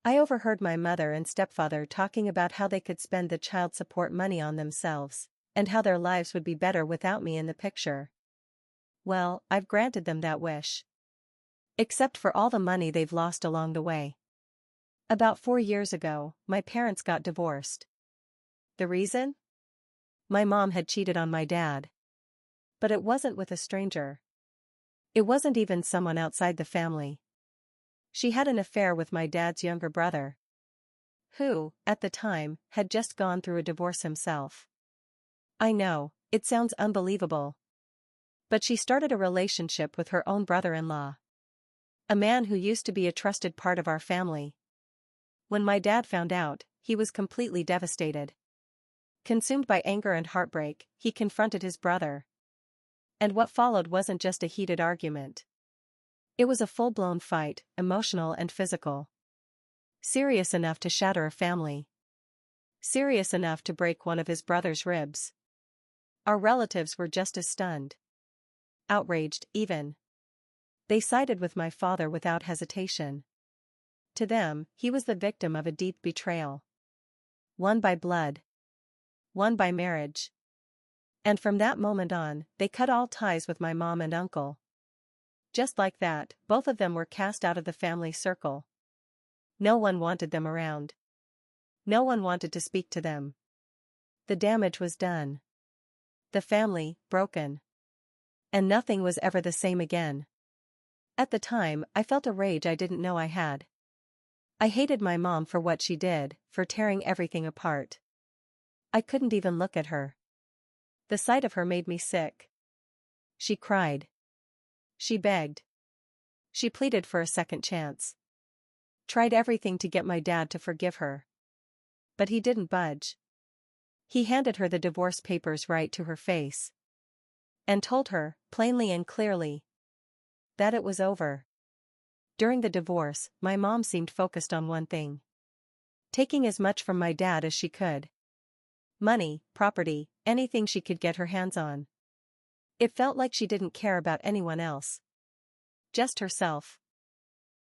I overheard my mother and stepfather talking about how they could spend the child support money on themselves, and how their lives would be better without me in the picture. Well, I've granted them that wish. Except for all the money they've lost along the way. About 4 years ago, my parents got divorced. The reason? My mom had cheated on my dad. But it wasn't with a stranger. It wasn't even someone outside the family. She had an affair with my dad's younger brother, who, at the time, had just gone through a divorce himself. I know, it sounds unbelievable. But she started a relationship with her own brother-in-law. A man who used to be a trusted part of our family. When my dad found out, he was completely devastated. Consumed by anger and heartbreak, he confronted his brother. And what followed wasn't just a heated argument. It was a full-blown fight, emotional and physical. Serious enough to shatter a family. Serious enough to break one of his brother's ribs. Our relatives were just as stunned. Outraged, even. They sided with my father without hesitation. To them, he was the victim of a deep betrayal. One by blood. One by marriage. And from that moment on, they cut all ties with my mom and uncle. Just like that, both of them were cast out of the family circle. No one wanted them around. No one wanted to speak to them. The damage was done. The family, broken. And nothing was ever the same again. At the time, I felt a rage I didn't know I had. I hated my mom for what she did, for tearing everything apart. I couldn't even look at her. The sight of her made me sick. She cried. She begged. She pleaded for a second chance. Tried everything to get my dad to forgive her. But he didn't budge. He handed her the divorce papers right to her face. And told her, plainly and clearly, that it was over. During the divorce, my mom seemed focused on one thing. Taking as much from my dad as she could. Money, property, anything she could get her hands on. It felt like she didn't care about anyone else. Just herself.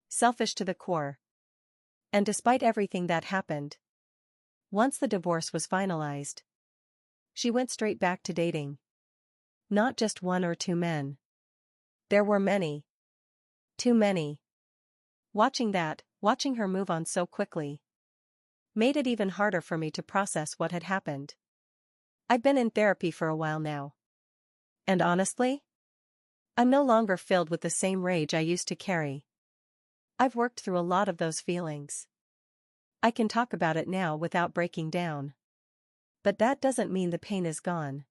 Selfish to the core. And despite everything that happened, once the divorce was finalized, she went straight back to dating. Not just one or two men. There were many. Too many. Watching her move on so quickly, made it even harder for me to process what had happened. I've been in therapy for a while now. And honestly, I'm no longer filled with the same rage I used to carry. I've worked through a lot of those feelings. I can talk about it now without breaking down. But that doesn't mean the pain is gone.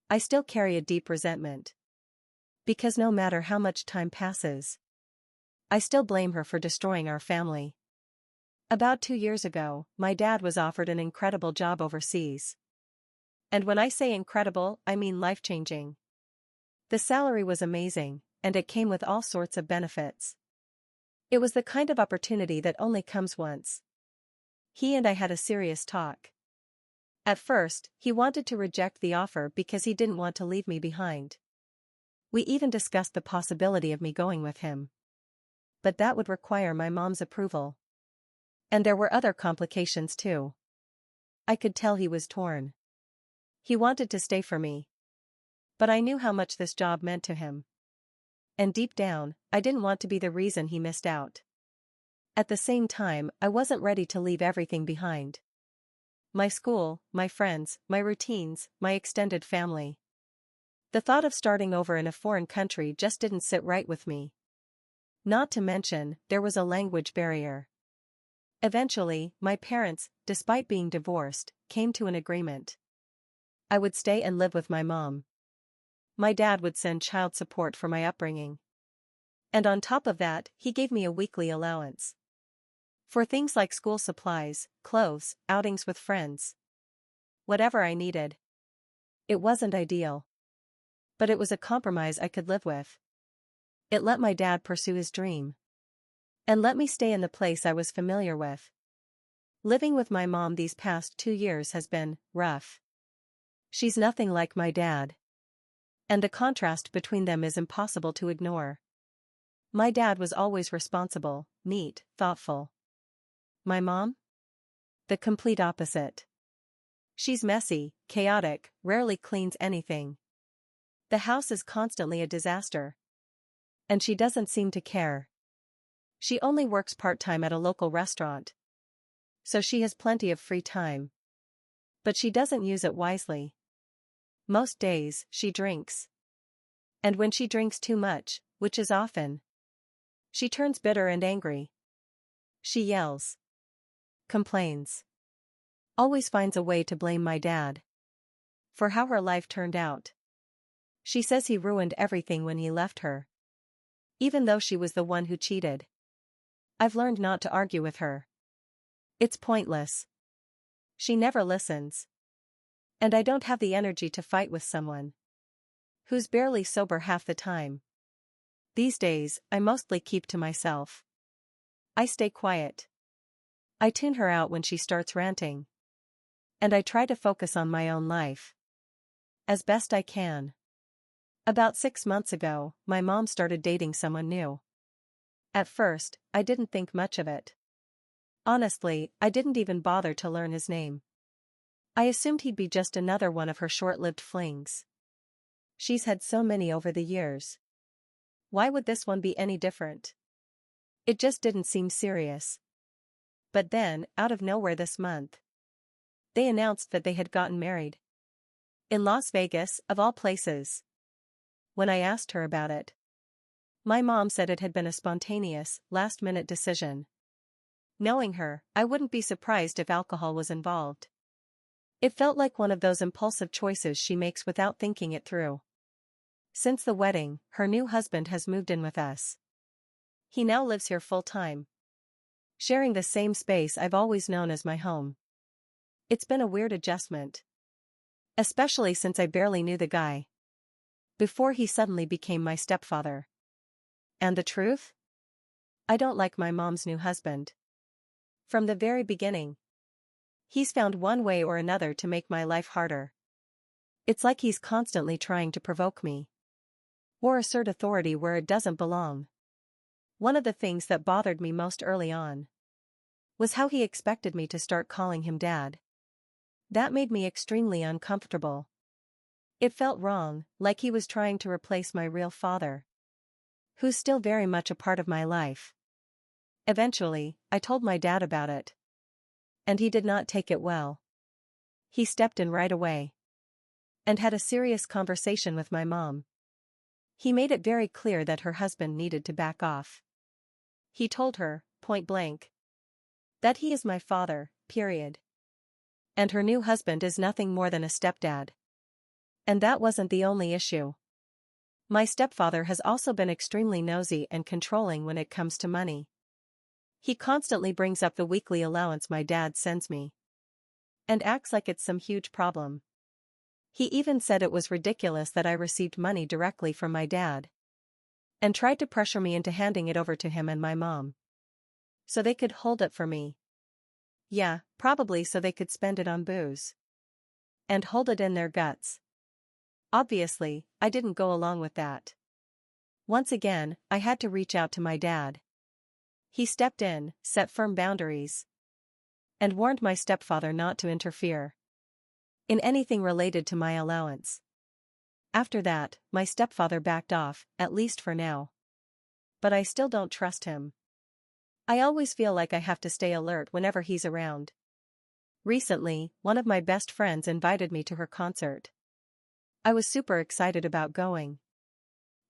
I still carry a deep resentment. Because no matter how much time passes, I still blame her for destroying our family. About 2 years ago, my dad was offered an incredible job overseas. And when I say incredible, I mean life-changing. The salary was amazing, and it came with all sorts of benefits. It was the kind of opportunity that only comes once. He and I had a serious talk. At first, he wanted to reject the offer because he didn't want to leave me behind. We even discussed the possibility of me going with him. But that would require my mom's approval. And there were other complications too. I could tell he was torn. He wanted to stay for me. But I knew how much this job meant to him. And deep down, I didn't want to be the reason he missed out. At the same time, I wasn't ready to leave everything behind. My school, my friends, my routines, my extended family. The thought of starting over in a foreign country just didn't sit right with me. Not to mention, there was a language barrier. Eventually, my parents, despite being divorced, came to an agreement. I would stay and live with my mom. My dad would send child support for my upbringing. And on top of that, he gave me a weekly allowance. For things like school supplies, clothes, outings with friends. Whatever I needed. It wasn't ideal. But it was a compromise I could live with. It let my dad pursue his dream. And let me stay in the place I was familiar with. Living with my mom these past 2 years has been rough. She's nothing like my dad. And the contrast between them is impossible to ignore. My dad was always responsible, neat, thoughtful. My mom? The complete opposite. She's messy, chaotic, rarely cleans anything. The house is constantly a disaster. And she doesn't seem to care. She only works part-time at a local restaurant. So she has plenty of free time. But she doesn't use it wisely. Most days, she drinks. And when she drinks too much, which is often, she turns bitter and angry. She yells. Complains. Always finds a way to blame my dad. For how her life turned out. She says he ruined everything when he left her. Even though she was the one who cheated. I've learned not to argue with her. It's pointless. She never listens. And I don't have the energy to fight with someone who's barely sober half the time. These days, I mostly keep to myself. I stay quiet. I tune her out when she starts ranting. And I try to focus on my own life. As best I can. About 6 months ago, my mom started dating someone new. At first, I didn't think much of it. Honestly, I didn't even bother to learn his name. I assumed he'd be just another one of her short-lived flings. She's had so many over the years. Why would this one be any different? It just didn't seem serious. But then, out of nowhere this month, they announced that they had gotten married. In Las Vegas, of all places. When I asked her about it, my mom said it had been a spontaneous, last-minute decision. Knowing her, I wouldn't be surprised if alcohol was involved. It felt like one of those impulsive choices she makes without thinking it through. Since the wedding, her new husband has moved in with us. He now lives here full-time, sharing the same space I've always known as my home. It's been a weird adjustment. Especially since I barely knew the guy. Before he suddenly became my stepfather. And the truth? I don't like my mom's new husband. From the very beginning. He's found one way or another to make my life harder. It's like he's constantly trying to provoke me. Or assert authority where it doesn't belong. One of the things that bothered me most early on was how he expected me to start calling him dad. That made me extremely uncomfortable. It felt wrong, like he was trying to replace my real father. Who's still very much a part of my life. Eventually, I told my dad about it. And he did not take it well. He stepped in right away. And had a serious conversation with my mom. He made it very clear that her husband needed to back off. He told her, point blank, that he is my father, period. And her new husband is nothing more than a stepdad. And that wasn't the only issue. My stepfather has also been extremely nosy and controlling when it comes to money. He constantly brings up the weekly allowance my dad sends me. And acts like it's some huge problem. He even said it was ridiculous that I received money directly from my dad. And tried to pressure me into handing it over to him and my mom. So they could hold it for me. Yeah, probably so they could spend it on booze. And hold it in their guts. Obviously, I didn't go along with that. Once again, I had to reach out to my dad. He stepped in, set firm boundaries. And warned my stepfather not to interfere in anything related to my allowance. After that, my stepfather backed off, at least for now. But I still don't trust him. I always feel like I have to stay alert whenever he's around. Recently, one of my best friends invited me to her concert. I was super excited about going.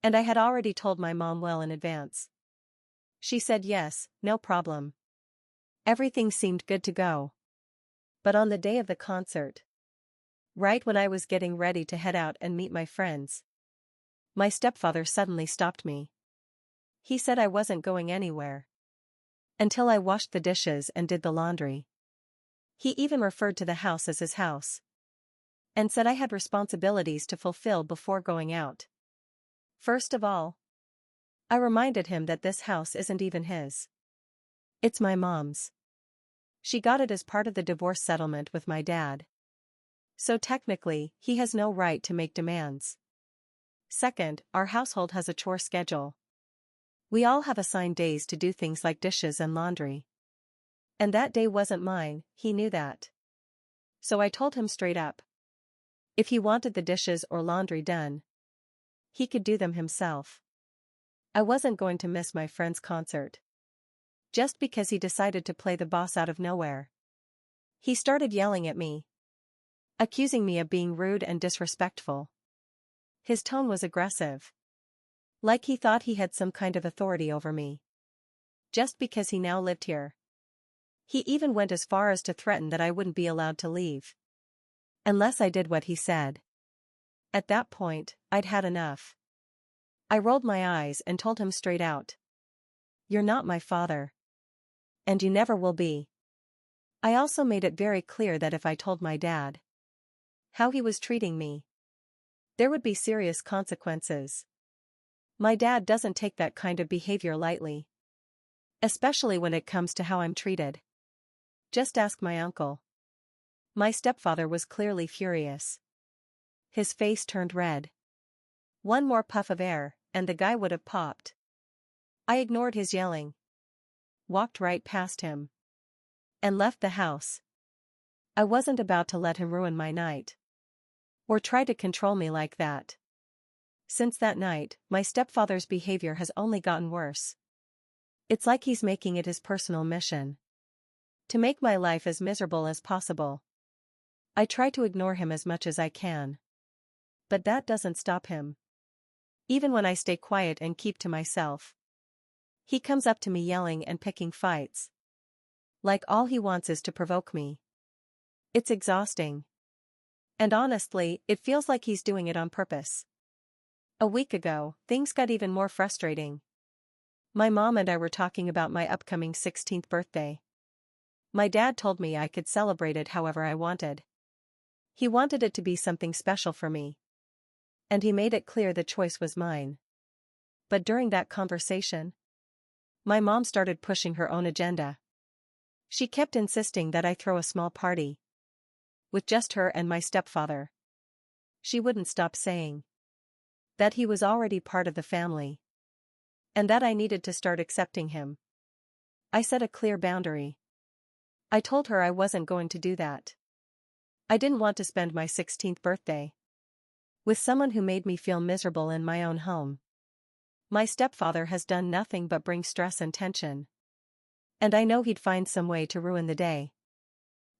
And I had already told my mom well in advance. She said yes, no problem. Everything seemed good to go. But on the day of the concert, right when I was getting ready to head out and meet my friends, my stepfather suddenly stopped me. He said I wasn't going anywhere. Until I washed the dishes and did the laundry. He even referred to the house as his house. And said I had responsibilities to fulfill before going out. First of all, I reminded him that this house isn't even his. It's my mom's. She got it as part of the divorce settlement with my dad. So technically, he has no right to make demands. Second, our household has a chore schedule. We all have assigned days to do things like dishes and laundry. And that day wasn't mine, he knew that. So I told him straight up. If he wanted the dishes or laundry done, he could do them himself. I wasn't going to miss my friend's concert just because he decided to play the boss out of nowhere. He started yelling at me, accusing me of being rude and disrespectful. His tone was aggressive, like he thought he had some kind of authority over me, just because he now lived here. He even went as far as to threaten that I wouldn't be allowed to leave unless I did what he said. At that point, I'd had enough. I rolled my eyes and told him straight out. You're not my father. And you never will be. I also made it very clear that if I told my dad how he was treating me, there would be serious consequences. My dad doesn't take that kind of behavior lightly, especially when it comes to how I'm treated. Just ask my uncle. My stepfather was clearly furious. His face turned red. One more puff of air, and the guy would have popped. I ignored his yelling, walked right past him, and left the house. I wasn't about to let him ruin my night, or try to control me like that. Since that night, my stepfather's behavior has only gotten worse. It's like he's making it his personal mission to make my life as miserable as possible. I try to ignore him as much as I can, but that doesn't stop him. Even when I stay quiet and keep to myself, he comes up to me yelling and picking fights. Like all he wants is to provoke me. It's exhausting. And honestly, it feels like he's doing it on purpose. A week ago, things got even more frustrating. My mom and I were talking about my upcoming 16th birthday. My dad told me I could celebrate it however I wanted. He wanted it to be something special for me. And he made it clear the choice was mine. But during that conversation, my mom started pushing her own agenda. She kept insisting that I throw a small party with just her and my stepfather. She wouldn't stop saying that he was already part of the family, and that I needed to start accepting him. I set a clear boundary. I told her I wasn't going to do that. I didn't want to spend my 16th birthday with someone who made me feel miserable in my own home. My stepfather has done nothing but bring stress and tension, and I know he'd find some way to ruin the day.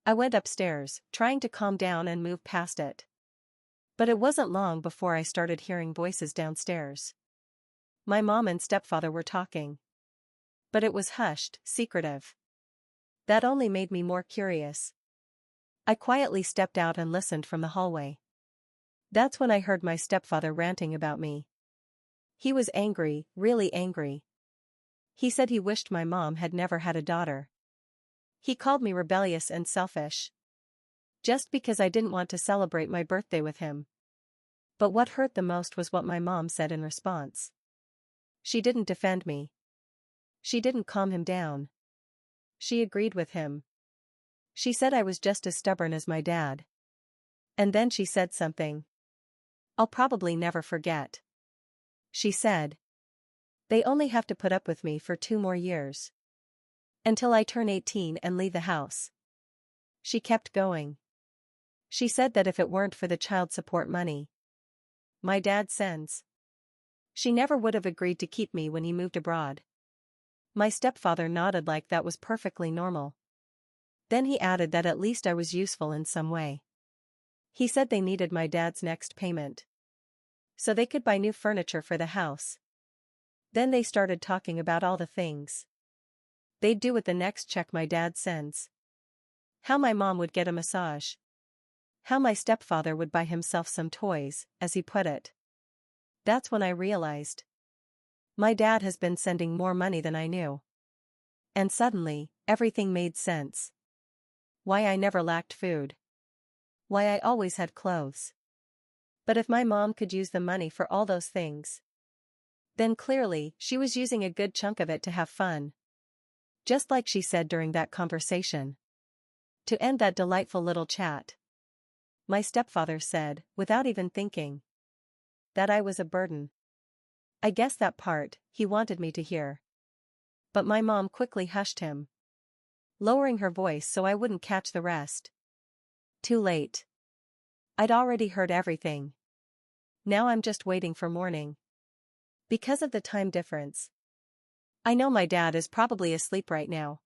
I went upstairs, trying to calm down and move past it. But it wasn't long before I started hearing voices downstairs. My mom and stepfather were talking, but it was hushed, secretive. That only made me more curious. I quietly stepped out and listened from the hallway. That's when I heard my stepfather ranting about me. He was angry, really angry. He said he wished my mom had never had a daughter. He called me rebellious and selfish, just because I didn't want to celebrate my birthday with him. But what hurt the most was what my mom said in response. She didn't defend me. She didn't calm him down. She agreed with him. She said I was just as stubborn as my dad. And then she said something I'll probably never forget. She said, they only have to put up with me for 2 more years. Until I turn 18 and leave the house. She kept going. She said that if it weren't for the child support money my dad sends, she never would have agreed to keep me when he moved abroad. My stepfather nodded like that was perfectly normal. Then he added that at least I was useful in some way. He said they needed my dad's next payment so they could buy new furniture for the house. Then they started talking about all the things they'd do with the next check my dad sends. How my mom would get a massage. How my stepfather would buy himself some toys, as he put it. That's when I realized my dad has been sending more money than I knew. And suddenly, everything made sense. Why I never lacked food. Why I always had clothes. But if my mom could use the money for all those things, then clearly she was using a good chunk of it to have fun. Just like she said during that conversation. To end that delightful little chat, my stepfather said, without even thinking, that I was a burden. I guess that part he wanted me to hear. But my mom quickly hushed him. lowering her voice so I wouldn't catch the rest. Too late. I'd already heard everything. Now I'm just waiting for morning. Because of the time difference. I know my dad is probably asleep right now.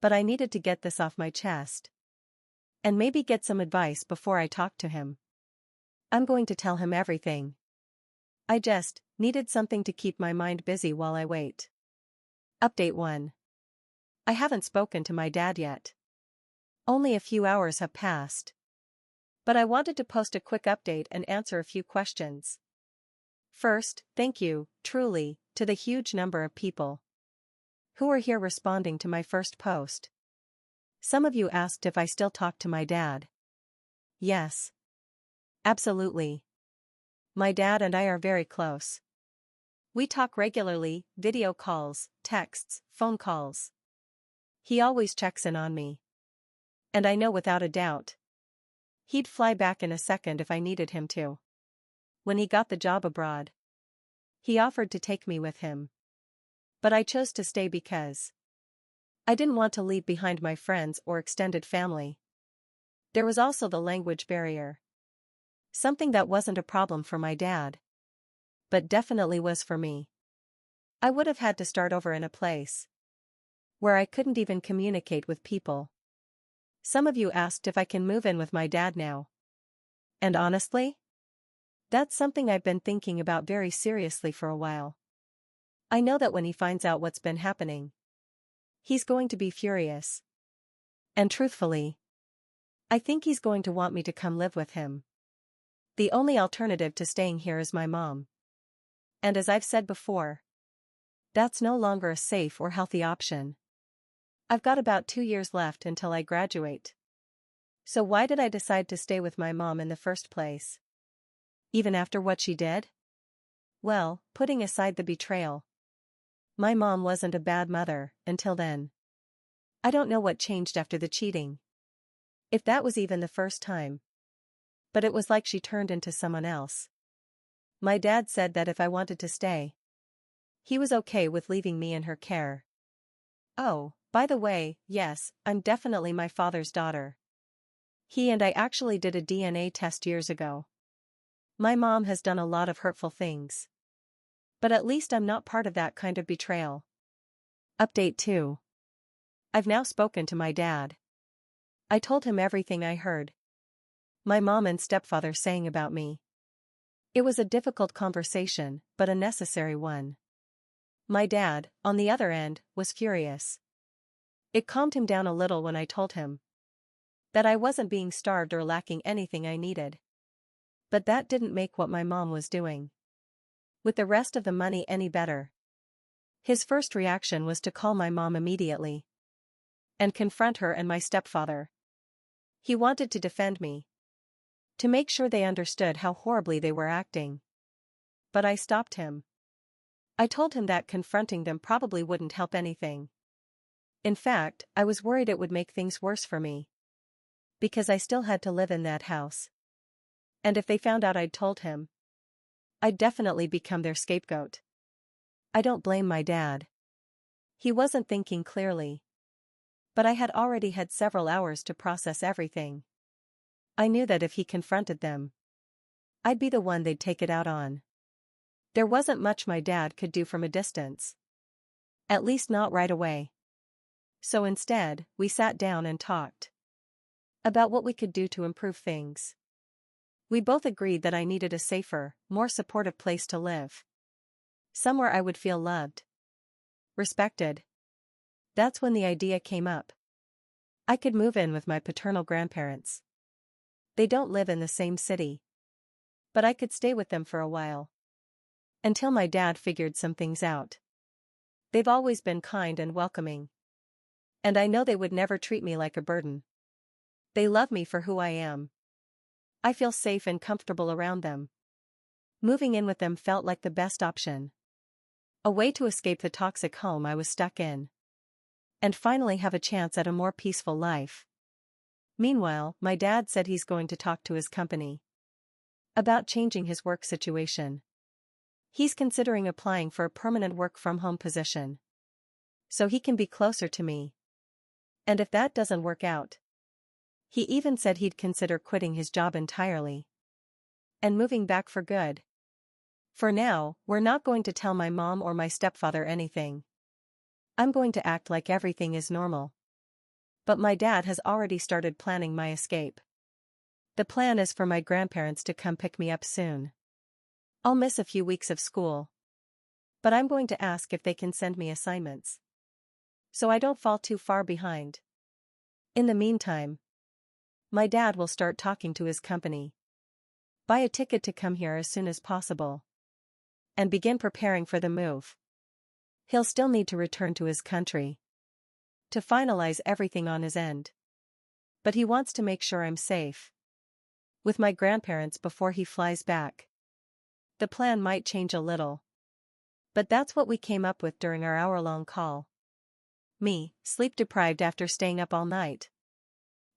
But I needed to get this off my chest. And maybe get some advice before I talk to him. I'm going to tell him everything. I just needed something to keep my mind busy while I wait. Update 1. I haven't spoken to my dad yet. Only a few hours have passed. But I wanted to post a quick update and answer a few questions. First, thank you, truly, to the huge number of people who are here responding to my first post. Some of you asked if I still talk to my dad. Yes. Absolutely. My dad and I are very close. We talk regularly, video calls, texts, phone calls. He always checks in on me. And I know without a doubt he'd fly back in a second if I needed him to. When he got the job abroad, he offered to take me with him. But I chose to stay because I didn't want to leave behind my friends or extended family. There was also the language barrier. Something that wasn't a problem for my dad, but definitely was for me. I would have had to start over in a place where I couldn't even communicate with people. Some of you asked if I can move in with my dad now. And honestly, that's something I've been thinking about very seriously for a while. I know that when he finds out what's been happening, he's going to be furious. And truthfully, I think he's going to want me to come live with him. The only alternative to staying here is my mom. And as I've said before, that's no longer a safe or healthy option. I've got about 2 years left until I graduate. So why did I decide to stay with my mom in the first place? Even after what she did? Well, putting aside the betrayal, my mom wasn't a bad mother until then. I don't know what changed after the cheating. If that was even the first time. But it was like she turned into someone else. My dad said that if I wanted to stay, he was okay with leaving me in her care. Oh, by the way, yes, I'm definitely my father's daughter. He and I actually did a DNA test years ago. My mom has done a lot of hurtful things. But at least I'm not part of that kind of betrayal. Update 2. I've now spoken to my dad. I told him everything I heard my mom and stepfather saying about me. It was a difficult conversation, but a necessary one. My dad, on the other end, was furious. It calmed him down a little when I told him that I wasn't being starved or lacking anything I needed. But that didn't make what my mom was doing with the rest of the money any better. His first reaction was to call my mom immediately and confront her and my stepfather. He wanted to defend me, to make sure they understood how horribly they were acting. But I stopped him. I told him that confronting them probably wouldn't help anything. In fact, I was worried it would make things worse for me, because I still had to live in that house. And if they found out I'd told him, I'd definitely become their scapegoat. I don't blame my dad. He wasn't thinking clearly. But I had already had several hours to process everything. I knew that if he confronted them, I'd be the one they'd take it out on. There wasn't much my dad could do from a distance. At least not right away. So instead, we sat down and talked about what we could do to improve things. We both agreed that I needed a safer, more supportive place to live. Somewhere I would feel loved, respected. That's when the idea came up. I could move in with my paternal grandparents. They don't live in the same city. But I could stay with them for a while. Until my dad figured some things out. They've always been kind and welcoming. And I know they would never treat me like a burden. They love me for who I am. I feel safe and comfortable around them. Moving in with them felt like the best option. A way to escape the toxic home I was stuck in. And finally have a chance at a more peaceful life. Meanwhile, my dad said he's going to talk to his company about changing his work situation. He's considering applying for a permanent work-from-home position, so he can be closer to me. And if that doesn't work out, he even said he'd consider quitting his job entirely and moving back for good. For now, we're not going to tell my mom or my stepfather anything. I'm going to act like everything is normal. But my dad has already started planning my escape. The plan is for my grandparents to come pick me up soon. I'll miss a few weeks of school, but I'm going to ask if they can send me assignments, so I don't fall too far behind. In the meantime, my dad will start talking to his company, buy a ticket to come here as soon as possible, and begin preparing for the move. He'll still need to return to his country to finalize everything on his end. But he wants to make sure I'm safe with my grandparents before he flies back. The plan might change a little, but that's what we came up with during our hour-long call. Me, sleep-deprived after staying up all night.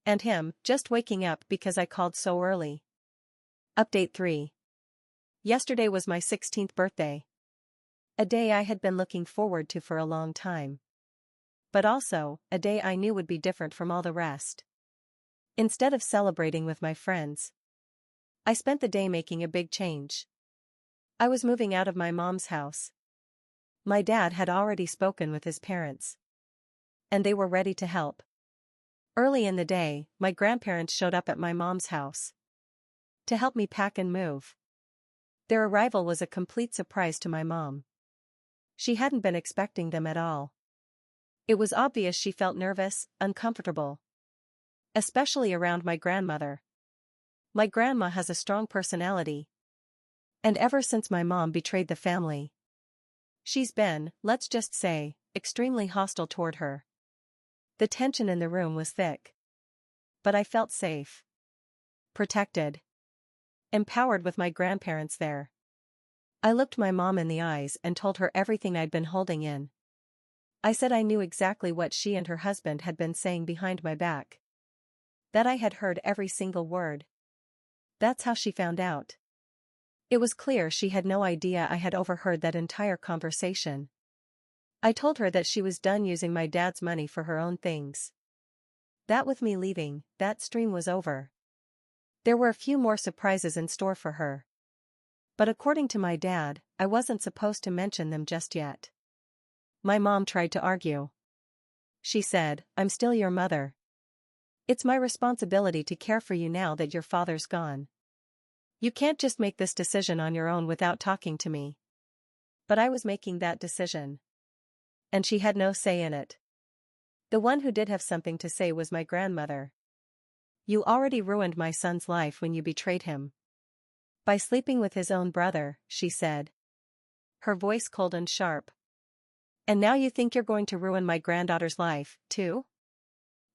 And him, just waking up because I called so early. Update 3. Yesterday was my 16th birthday. A day I had been looking forward to for a long time. But also, a day I knew would be different from all the rest. Instead of celebrating with my friends, I spent the day making a big change. I was moving out of my mom's house. My dad had already spoken with his parents, and they were ready to help. Early in the day, my grandparents showed up at my mom's house to help me pack and move. Their arrival was a complete surprise to my mom. She hadn't been expecting them at all. It was obvious she felt nervous, uncomfortable, especially around my grandmother. My grandma has a strong personality, and ever since my mom betrayed the family, she's been, let's just say, extremely hostile toward her. The tension in the room was thick, but I felt safe, protected, empowered with my grandparents there. I looked my mom in the eyes and told her everything I'd been holding in. I said I knew exactly what she and her husband had been saying behind my back. That I had heard every single word. That's how she found out. It was clear she had no idea I had overheard that entire conversation. I told her that she was done using my dad's money for her own things. That with me leaving, that stream was over. There were a few more surprises in store for her. But according to my dad, I wasn't supposed to mention them just yet. My mom tried to argue. She said, "I'm still your mother. It's my responsibility to care for you now that your father's gone. You can't just make this decision on your own without talking to me." But I was making that decision, and she had no say in it. The one who did have something to say was my grandmother. "You already ruined my son's life when you betrayed him by sleeping with his own brother," she said, her voice cold and sharp. "And now you think you're going to ruin my granddaughter's life, too?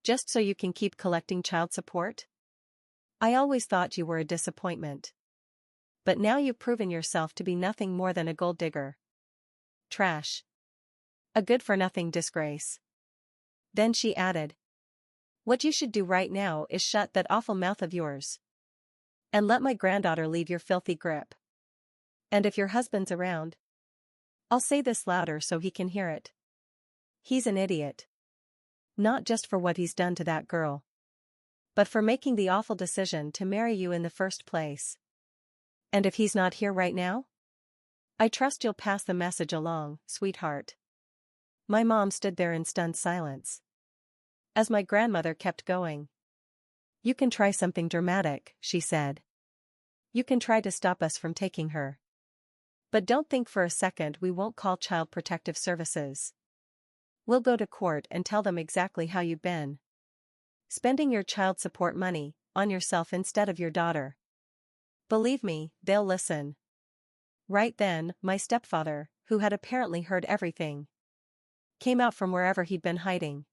Just so you can keep collecting child support? I always thought you were a disappointment. But now you've proven yourself to be nothing more than a gold digger. Trash. A good-for-nothing disgrace." Then she added, "What you should do right now is shut that awful mouth of yours and let my granddaughter leave your filthy grip. And if your husband's around, I'll say this louder so he can hear it. He's an idiot. Not just for what he's done to that girl, but for making the awful decision to marry you in the first place. And if he's not here right now, I trust you'll pass the message along, sweetheart." My mom stood there in stunned silence, as my grandmother kept going. "You can try something dramatic," she said. "You can try to stop us from taking her. But don't think for a second we won't call Child Protective Services. We'll go to court and tell them exactly how you've been spending your child support money on yourself instead of your daughter. Believe me, they'll listen." Right then, my stepfather, who had apparently heard everything, came out from wherever he'd been hiding.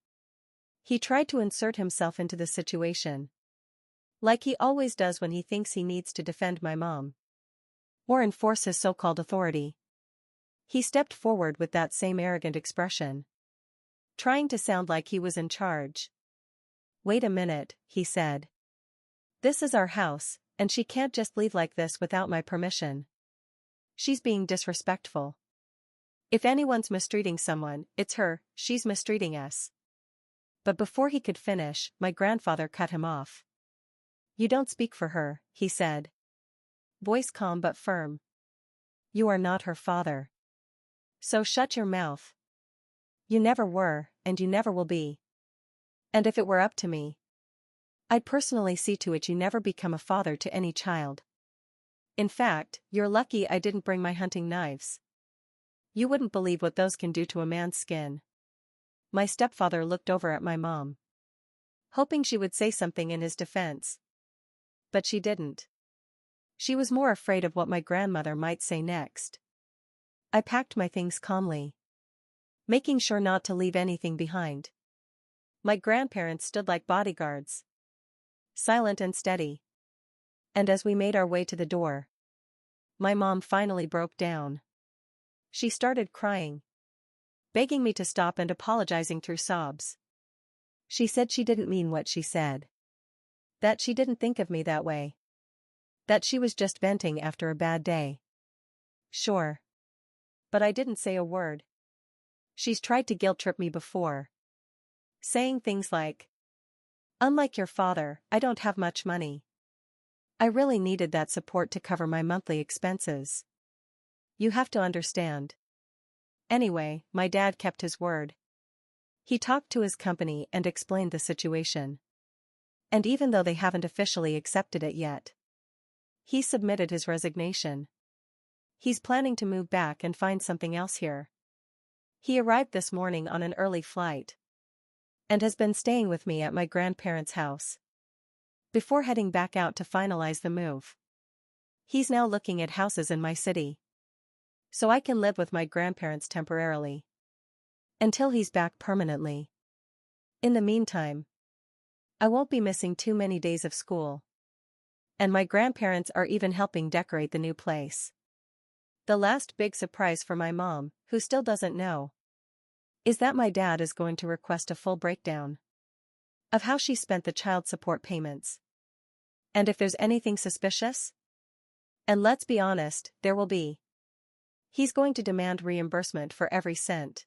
He tried to insert himself into the situation, like he always does when he thinks he needs to defend my mom or enforce his so-called authority. He stepped forward with that same arrogant expression, trying to sound like he was in charge. "Wait a minute," he said. "This is our house, and she can't just leave like this without my permission. She's being disrespectful. If anyone's mistreating someone, it's her. She's mistreating us." But before he could finish, my grandfather cut him off. "You don't speak for her," he said. Voice calm but firm. "You are not her father. So shut your mouth. You never were, and you never will be. And if it were up to me, I'd personally see to it you never become a father to any child. In fact, you're lucky I didn't bring my hunting knives. You wouldn't believe what those can do to a man's skin." My stepfather looked over at my mom, hoping she would say something in his defense. But she didn't. She was more afraid of what my grandmother might say next. I packed my things calmly, making sure not to leave anything behind. My grandparents stood like bodyguards, silent and steady. And as we made our way to the door, my mom finally broke down. She started crying, begging me to stop and apologizing through sobs. She said she didn't mean what she said. That she didn't think of me that way. That she was just venting after a bad day. Sure. But I didn't say a word. She's tried to guilt-trip me before, saying things like, "Unlike your father, I don't have much money. I really needed that support to cover my monthly expenses. You have to understand." Anyway, my dad kept his word. He talked to his company and explained the situation. And even though they haven't officially accepted it yet, he submitted his resignation. He's planning to move back and find something else here. He arrived this morning on an early flight and has been staying with me at my grandparents' house before heading back out to finalize the move. He's now looking at houses in my city, so I can live with my grandparents temporarily until he's back permanently. In the meantime, I won't be missing too many days of school. And my grandparents are even helping decorate the new place. The last big surprise for my mom, who still doesn't know, is that my dad is going to request a full breakdown of how she spent the child support payments. And if there's anything suspicious, and let's be honest, there will be, he's going to demand reimbursement for every cent,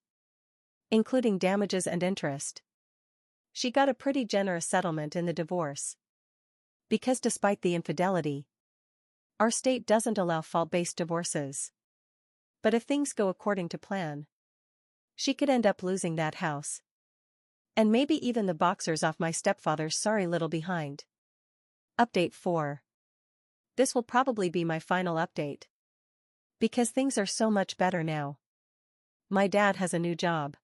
including damages and interest. She got a pretty generous settlement in the divorce, because despite the infidelity, our state doesn't allow fault-based divorces. But if things go according to plan, she could end up losing that house. And maybe even the boxers off my stepfather's sorry little behind. Update 4. This will probably be my final update, because things are so much better now. My dad has a new job.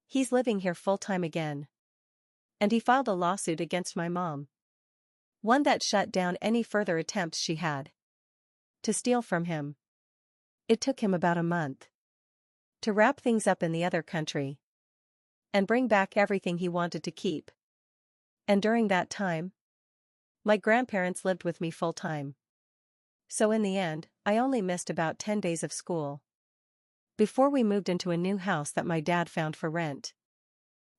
He's living here full-time again. And he filed a lawsuit against my mom. One that shut down any further attempts she had to steal from him. It took him about a month to wrap things up in the other country and bring back everything he wanted to keep. And during that time, my grandparents lived with me full-time. So in the end, I only missed about 10 days of school before we moved into a new house that my dad found for rent.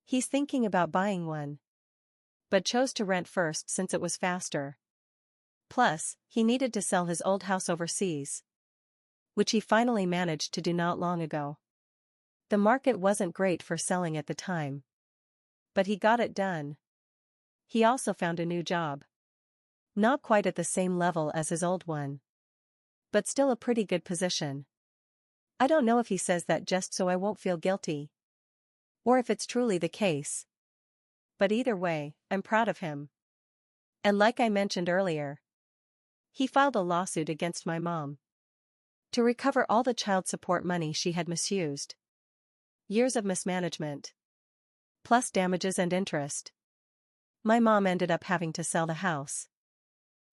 He's thinking about buying one, but chose to rent first since it was faster. Plus, he needed to sell his old house overseas, which he finally managed to do not long ago. The market wasn't great for selling at the time, but he got it done. He also found a new job. Not quite at the same level as his old one, but still a pretty good position. I don't know if he says that just so I won't feel guilty, or if it's truly the case. But either way, I'm proud of him. And like I mentioned earlier, he filed a lawsuit against my mom to recover all the child support money she had misused. Years of mismanagement, plus damages and interest. My mom ended up having to sell the house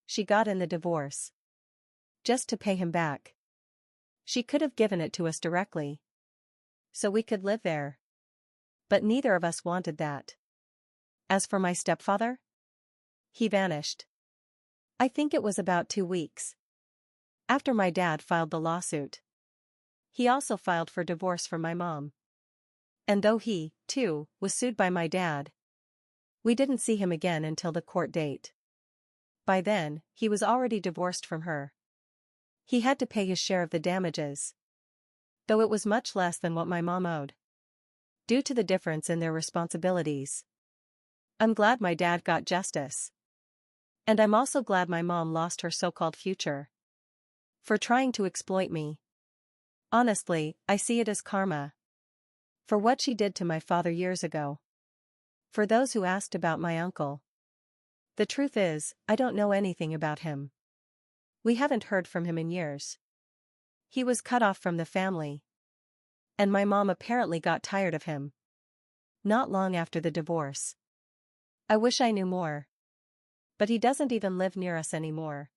she got in the divorce just to pay him back. She could have given it to us directly, so we could live there. But neither of us wanted that. As for my stepfather, he vanished. I think it was about 2 weeks after my dad filed the lawsuit. He also filed for divorce from my mom. And though he, too, was sued by my dad, we didn't see him again until the court date. By then, he was already divorced from her. He had to pay his share of the damages, though it was much less than what my mom owed, due to the difference in their responsibilities. I'm glad my dad got justice. And I'm also glad my mom lost her so-called future. For trying to exploit me. Honestly, I see it as karma. For what she did to my father years ago. For those who asked about my uncle. The truth is, I don't know anything about him. We haven't heard from him in years. He was cut off from the family. And my mom apparently got tired of him. Not long after the divorce. I wish I knew more. But he doesn't even live near us anymore.